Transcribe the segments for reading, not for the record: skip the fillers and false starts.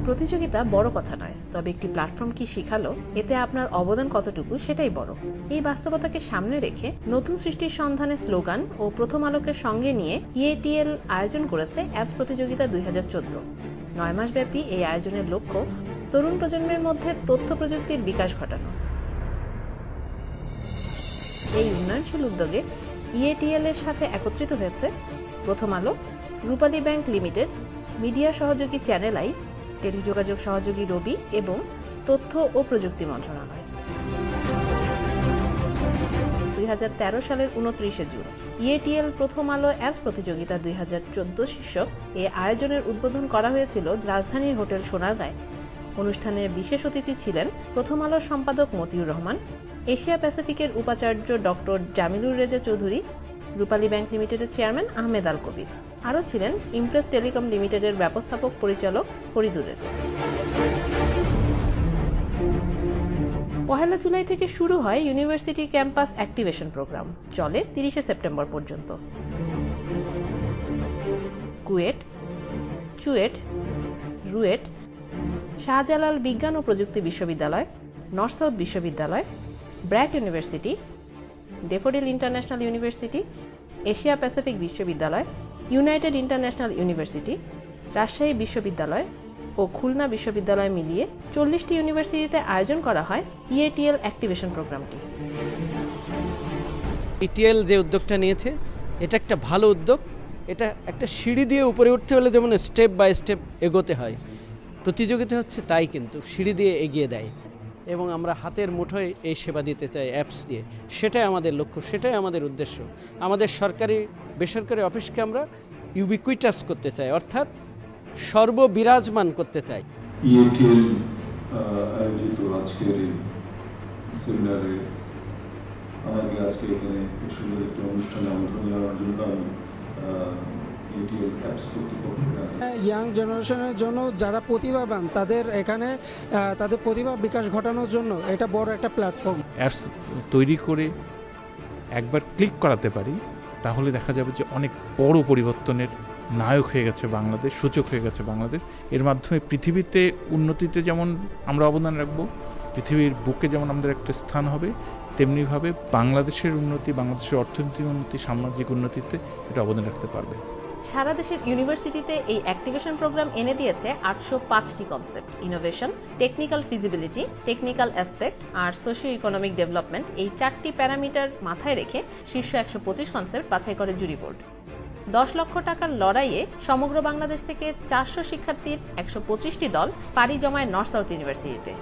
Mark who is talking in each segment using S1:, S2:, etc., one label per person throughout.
S1: প্রতিযোগিতা বড় কথা নয়, তবে একটি প্ল্যাটফর্ম কি শিখালো, এতে আপনার অবদান কতটুকু সেটাই বড়। এই বাস্তবতাকে সামনে রেখে নতুন সৃষ্টির সন্ধানে স্লোগান ও প্রথম আলোকের সঙ্গে নিয়ে ইএটিএল আয়োজন করেছে অ্যাপস প্রতিযোগিতা 2014। 9 মাস ব্যাপী এই আয়োজনের লক্ষ্য তরুণ প্রজন্মের মধ্যে তথ্য প্রযুক্তির বিকাশ ঘটানো। এই উন্নয়নশীল উদ্যোগে ইএটিএল এর সাথে একত্রিত হয়েছে প্রথম আলো, রূপালী ব্যাংক লিমিটেড, মিডিয়া সহযোগী চ্যানেল আই, টেলিযোগাযোগ সহযোগী রবি এবং তথ্য ও প্রযুক্তি মন্ত্রণালয়। 2013 সালের 29 জুন ইএটিএল প্রথম আলো অ্যাপস প্রতিযোগিতা 2014 শীর্ষক এ আয়োজনের উদ্বোধন করা হয়েছিল রাজধানীর হোটেল সোনারগাঁয়ে। অনুষ্ঠানের বিশেষ অতিথি ছিলেন প্রথম আলোর সম্পাদক মতিউর রহমান, এশিয়া প্যাসিফিকের উপাচার্য ডক্টর জামিলুর রেজা চৌধুরী, রূপালী ব্যাংক লিমিটেডের চেয়ারম্যান আহমেদ আল কবির। আরও ছিলেন ইমপ্রেস টেলিকম লিমিটেডের ব্যবস্থাপক পরিচালক ফরিদুর রেজা। 1 জুলাই থেকে শুরু হয় ইউনিভার্সিটি ক্যাম্পাস অ্যাক্টিভেশন প্রোগ্রাম, চলে 30 সেপ্টেম্বর পর্যন্ত। কুয়েট, চুয়েট, রুয়েট, শাহজালাল বিজ্ঞান ও প্রযুক্তি বিশ্ববিদ্যালয়, নর্থ সাউথ বিশ্ববিদ্যালয়, BRAC university, daffodil international university, Asia Pacific বিশ্ববিদ্যালয়, ইউনাইটেড ইন্টারন্যাশনাল ইউনিভার্সিটি, রাজশাহী বিশ্ববিদ্যালয় ও খুলনা বিশ্ববিদ্যালয় মিলিয়ে 40টি ইউনিভার্সিটিতে আয়োজন করা হয় ইএটিএল অ্যাক্টিভেশন প্রোগ্রামটি।
S2: ইটিএল যে উদ্যোগটা নিয়েছে এটা একটা ভালো উদ্যোগ। এটা একটা সিঁড়ি দিয়ে উপরে উঠতে হলে যেমন স্টেপ বাই স্টেপ এগোতে হয়, প্রতিযোগিতা হচ্ছে তাই, কিন্তু সিঁড়ি দিয়ে এগিয়ে দেয় এবং আমরা হাতের মুঠোয় এই সেবা দিতে চাই অ্যাপস দিয়ে। সেটাই আমাদের লক্ষ্য, সেটাই আমাদের উদ্দেশ্য। আমাদের সরকারি বেসরকারি অফিসকে আমরা ইউবিকুইটাস করতে চাই, অর্থাৎ সর্ববিরাজমান করতে চাই।
S3: ইএটিএল আয়োজিত আজকের এই সেমিনারে আমাকে আজকে এখানে সুন্দর একটি অনুষ্ঠানে আমন্ত্রণ জানানোর জন্য আমি ইএটিএল অ্যাপস কর্তৃপক্ষকে,
S4: ইয়াং জেনারেশনের জন্য যারা প্রতিভাবান তাদের এখানে তাদের প্রতিভা বিকাশ ঘটানোর জন্য এটা বড় একটা প্ল্যাটফর্ম।
S5: অ্যাপস তৈরি করে একবার ক্লিক করাতে পারি তাহলে দেখা যাবে যে অনেক বড় পরিবর্তনের নায়ক হয়ে গেছে বাংলাদেশ, সূচক হয়ে গেছে বাংলাদেশ। এর মাধ্যমে পৃথিবীতে উন্নতিতে যেমন আমরা অবদান রাখবো, পৃথিবীর বুকে যেমন আমাদের একটা স্থান হবে, তেমনিভাবে বাংলাদেশের উন্নতি, বাংলাদেশের অর্থনৈতিক উন্নতি, সামাজিক উন্নতিতে এটা অবদান রাখতে পারবে।
S1: সারা দেশের ইউনিভার্সিটিতে এই অ্যাক্টিভেশন প্রোগ্রাম এনে দিয়েছে 805টি concept. Innovation, technical feasibility, technical aspect আর সোশিও ইকোনমিক ডেভেলপমেন্ট, এই 4টি প্যারামিটার মাথায় রেখে শীর্ষ 125 কনসেপ্ট বাছাই করে জুরি বোর্ড। 10 লক্ষ টাকার লড়াইয়ে সমগ্র বাংলাদেশ থেকে 400 শিক্ষার্থীর 125টি দল পাড়ি জমায় নর্থ সাউথ ইউনিভার্সিটিতে।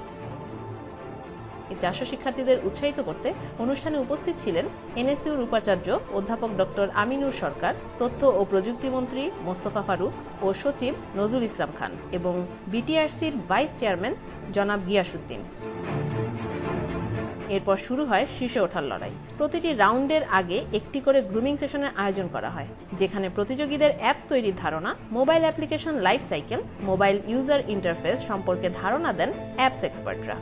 S1: এই 400 শিক্ষার্থীদের উৎসাহিত করতে অনুষ্ঠানে উপস্থিত ছিলেন এনএসইউর উপাচার্য অধ্যাপক ডক্টর আমিনুর সরকার, তথ্য ও প্রযুক্তি মন্ত্রী মোস্তফা ফারুক ও সচিব নজরুল ইসলাম খান এবং বিটিআরসির ভাইস চেয়ারম্যান জনাব গিয়াসউদ্দিন। এরপর শুরু হয় শীর্ষে ওঠার লড়াই। প্রতিটি রাউন্ডের আগে একটি করে গ্রুমিং সেশনের আয়োজন করা হয়, যেখানে প্রতিযোগীদের অ্যাপস তৈরির ধারণা, mobile application life cycle, mobile user interface সম্পর্কে ধারণা দেন অ্যাপস এক্সপার্টরা।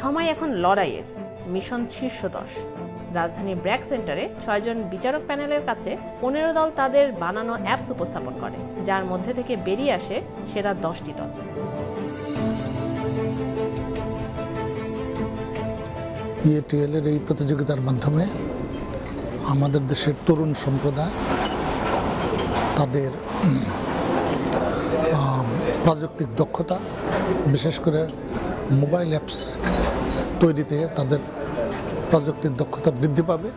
S1: সময় এখন লড়াইয়ের। মিশন শীর্ষ 10। রাজধানীর ব্র্যাক সেন্টারে 6 জন বিচারক প্যানেলের কাছে 15 দল তাদের বানানো অ্যাপস উপস্থাপন করে, যার মধ্যে থেকে বেরিয়ে আসে সেরা 10টি দল।
S6: ইএটিএল এর এই প্রতিযোগিতার মাধ্যমে আমাদের দেশের তরুণ সম্প্রদায় তাদের প্রযুক্তিক দক্ষতা, বিশেষ করে মোবাইল অ্যাপস তৈরিতে তাদের প্রযুক্তির দক্ষতা বৃদ্ধি পাবে।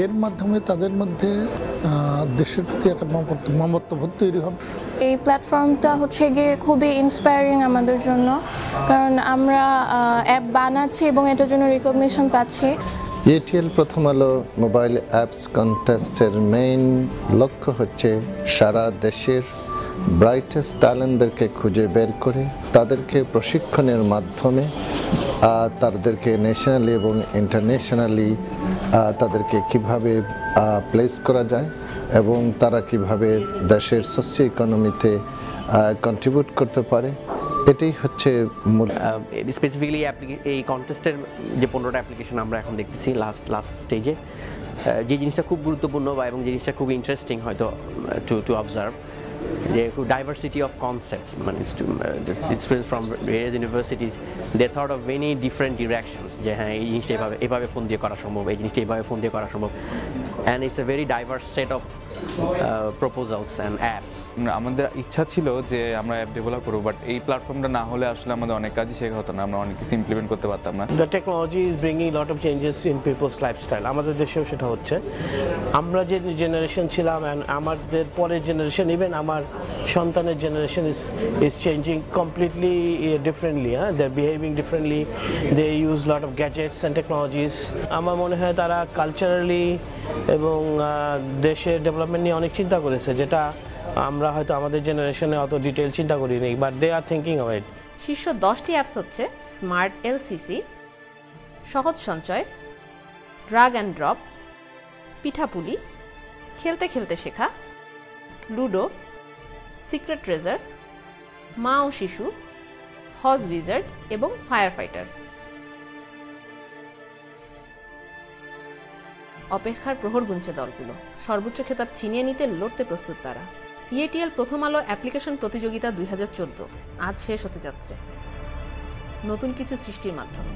S6: এর মাধ্যমে তাদের মধ্যে দেশের প্রতি একটা মমত্ববোধ তৈরি হবে।
S7: এই প্ল্যাটফর্মটা হচ্ছে গিয়ে খুবই ইন্সপায়ারিং আমাদের জন্য, কারণ আমরা অ্যাপ বানাচ্ছি এবং এটার জন্য রিকগনিশন পাচ্ছি।
S8: ইএটিএল প্রথম আলো মোবাইল অ্যাপস কন্টেস্টের মেইন লক্ষ্য হচ্ছে সারা দেশের ব্রাইটেস্ট ট্যালেন্টদেরকে খুঁজে বের করে তাদেরকে প্রশিক্ষণের মাধ্যমে তাদেরকে ন্যাশনালি এবং ইন্টারন্যাশনালি তাদেরকে কিভাবে প্লেস করা যায় এবং তারা কিভাবে দেশের সোশিও ইকোনমিতে কন্ট্রিবিউট করতে পারে, এটাই হচ্ছে মূল।
S9: স্পেসিফিক্যালি এই কন্টেস্টের যে 15টা অ্যাপ্লিকেশন আমরা এখন দেখতেছি লাস্ট স্টেজে, যে জিনিসটা খুব গুরুত্বপূর্ণ বা এবং জিনিসটা খুব ইন্টারেস্টিং হয়তো টু অবজার্ভ, যে ডাইভার্সিটি অফ কনসেপ্টস, মানে students from various universities they thought of many different directions, যে হ্যাঁ এই জিনিসটা এভাবে ফোন দিয়ে করা সম্ভব, এই জিনিসটা এভাবে ফোন দিয়ে করা সম্ভব, and it's a very diverse set of proposals and apps.
S10: আমাদের ইচ্ছা ছিল যে আমরা অ্যাপ ডেভেলপ করবো, বাট এই প্ল্যাটফর্মটা না হলে আসলে আমাদের অনেক কাজই শেখা হতো না, আমরা অনেক কিছু ইমপ্লিমেন্ট করতে পারতাম না।
S11: The technology is bringing lot of changes in people's lifestyle. আমাদের দেশেও সেটা হচ্ছে। আমরা যে জেনারেশন ছিলাম অ্যান্ড আমাদের পরের জেনারেশন, ইভেন আমার সন্তানের generation is changing completely differently. হ্যাঁ, they are behaving differently, they use lot of gadgets and technologies. আমার মনে হয় তারা কালচারালি এবং দেশের ডেভেলপমেন্ট নিয়ে অনেক চিন্তা করেছে, যেটা আমরা হয়তো আমাদের জেনারেশনে অত ডিটেল চিন্তা করিনি, but they are thinking of it.
S1: শীর্ষ 10টি অ্যাপস হচ্ছে স্মার্ট এলসিসি, সহজ সঞ্চয়, ড্রাগ অ্যান্ড ড্রপ, পিঠাপুলি, খেলতে খেলতে শেখা, লুডো, সিক্রেট ট্রেজার, মা ও শিশু, হজ উইজার্ড এবং ফায়ার ফাইটার। অপেক্ষার প্রহর গুনছে দলগুলো, সর্বোচ্চ খেতাব ছিনিয়ে নিতে লড়তে প্রস্তুত তারা। EATL প্রথম আলো অ্যাপ্লিকেশন প্রতিযোগিতা 2014 আজ শেষ হতে যাচ্ছে নতুন কিছু সৃষ্টির মাধ্যমে।